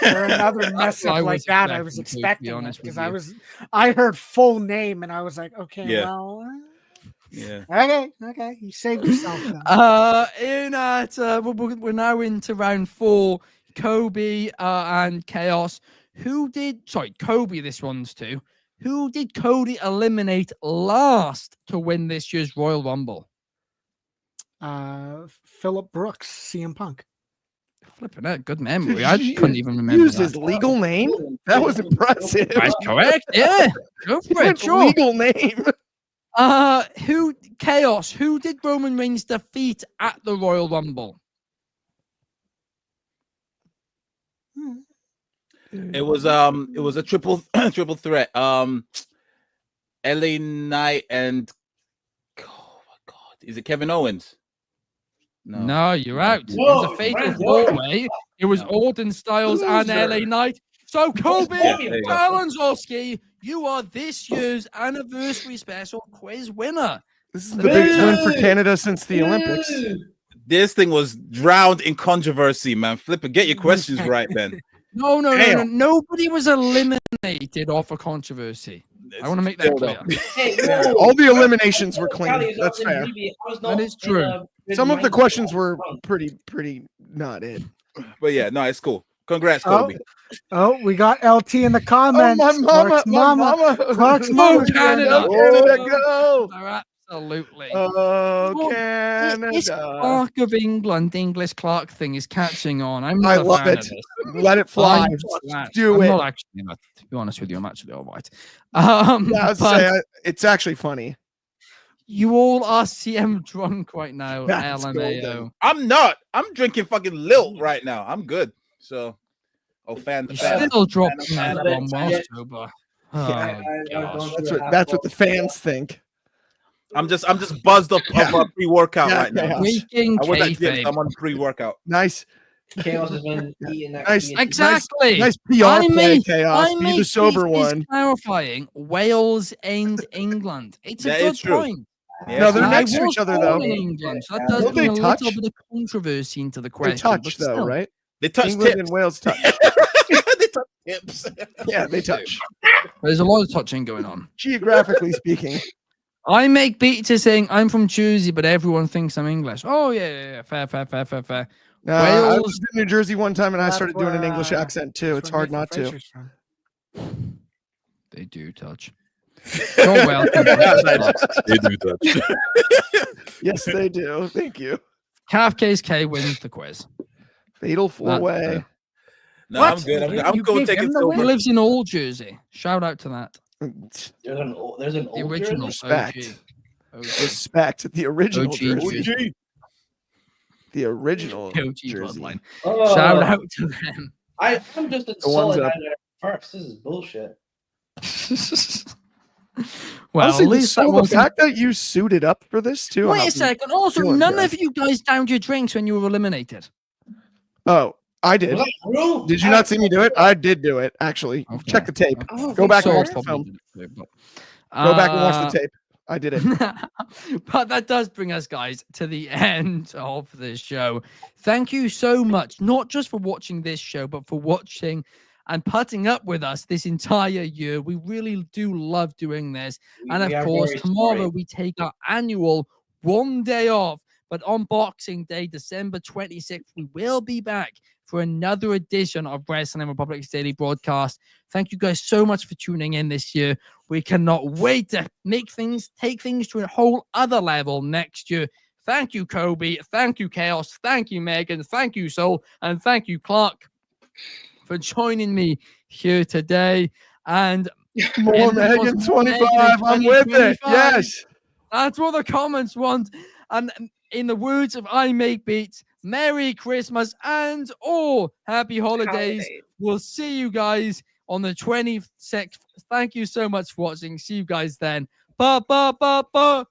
Or another mess I up like was that. I was expecting to, to be expecting honest because with I heard full name and I was like, okay, Yeah. well, Yeah. okay, you saved yourself. Then. We're now into round 4. Coby and Chaos. Coby, this one's to. Who did Cody eliminate last to win this year's Royal Rumble? Philip Brooks, CM Punk. Flipping it, good memory. I couldn't even remember Use that. his legal name. That was impressive. That's correct. Yeah, go for it. His Sure. legal name. Chaos. Who did Roman Reigns defeat at the Royal Rumble? It was a triple threat. LA Knight and oh my god, is it Kevin Owens? No, you're out. It Whoa, was a fatal Randy four-way. It was Orton, Styles, and Loser. LA Knight. So, Coby Yeah, there you go. Galenzoski, you are this year's anniversary special quiz winner. This is the biggest win for Canada since the Olympics. This thing was drowned in controversy, man. Flipper, get your questions right, Ben. No. Damn. Nobody was eliminated off a controversy. I want to make that Filled clear. up. Hey, Yeah, whoa. all the eliminations were clean. Charlie, That's fair. That is true. Some of the questions were pretty not it. But yeah, no, it's cool. Congrats, Oh, Coby. we got LT in the comments. Oh, my mama. Clark's Go mama. Canada. Canada, go. Absolutely. Oh, This Canada. Clark of England, English Clark thing is catching on. I'm not I a love fan it. of this. Let it fly. I'm not- Do I'm it. Not actually, to be honest with you, I'm actually all right. Yeah, I was But say, it's actually funny. you all are CM drunk right now, That's LMAO. golden. I'm not. I'm drinking fucking Lilt right now. I'm good. So, fan. You still dropping fan that of it. bomb while sober. Oh, gosh. That's what the fans think. I'm just buzzed up Yeah. of a pre-workout Yeah, right now. yeah. Breaking I was at gym, kayfabe. so I'm on pre-workout. Nice, Chaos has been eating that. Nice. key. Exactly. nice PR I play, made- Chaos. I Be make the sober this one. clarifying Wales and England. It's a That good is true. point. Yeah, No, they're I next to was each other, born though. in England, so that Yeah. does Don't bring they a touch? little bit of controversy into the They question. touch but though, still. right? They touch England tips. and Wales touch. They touch tips. Yeah, they touch. There's a lot of touching going on. Geographically speaking. I make beats saying I'm from Jersey, but everyone thinks I'm English. Oh yeah. Fair. I Wales- was in New Jersey one time and I That's started doing an where, English accent too. That's It's where hard Nathan not to. Fraser's from. They do touch. You're welcome. They do touch. Yes, they do. Thank you. Calf Case K wins the quiz. Fatal four way. No, What? I'm good. I'm You going gave to take him it the He win? over. lives in Old Jersey. Shout out to that. There's an The old original Jersey? Respect. OG. Respect. The original OG jersey. Jersey. The original OG jersey. bloodline. Oh, Shout out to them. I'm just ones insulted up. at their parts. This is bullshit. Well, Honestly, at least so that the wasn't. fact that you suited up for this too. Wait a second. Also, doing none good. of you guys downed your drinks when you were eliminated. Oh, I did. Was that true? Did you not see me do it? I did do it, actually. Okay. Check the tape. Oh, Go back and So watch I the probably film. did it too, but- Go back and watch the tape. I did it. But that does bring us, guys, to the end of this show. Thank you so much, not just for watching this show, but for watching and putting up with us this entire year. We really do love doing this. And We of are course, very tomorrow sorry. we take our annual 1 day off But on Boxing Day, December 26th, we will be back for another edition of Wrestling Republic's daily broadcast. Thank you guys so much for tuning in this year. We cannot wait to take things to a whole other level next year. Thank you, Coby. Thank you, Chaos. Thank you, Megan. Thank you, Soul. And thank you, Clark, for joining me here today. And More Megan 25. I'm with it. Yes. That's what the comments want. And in the words of I Make Beats, Merry Christmas and happy holidays. We'll see you guys on the 26th. Thank you so much for watching. See you guys then. Ba ba ba ba.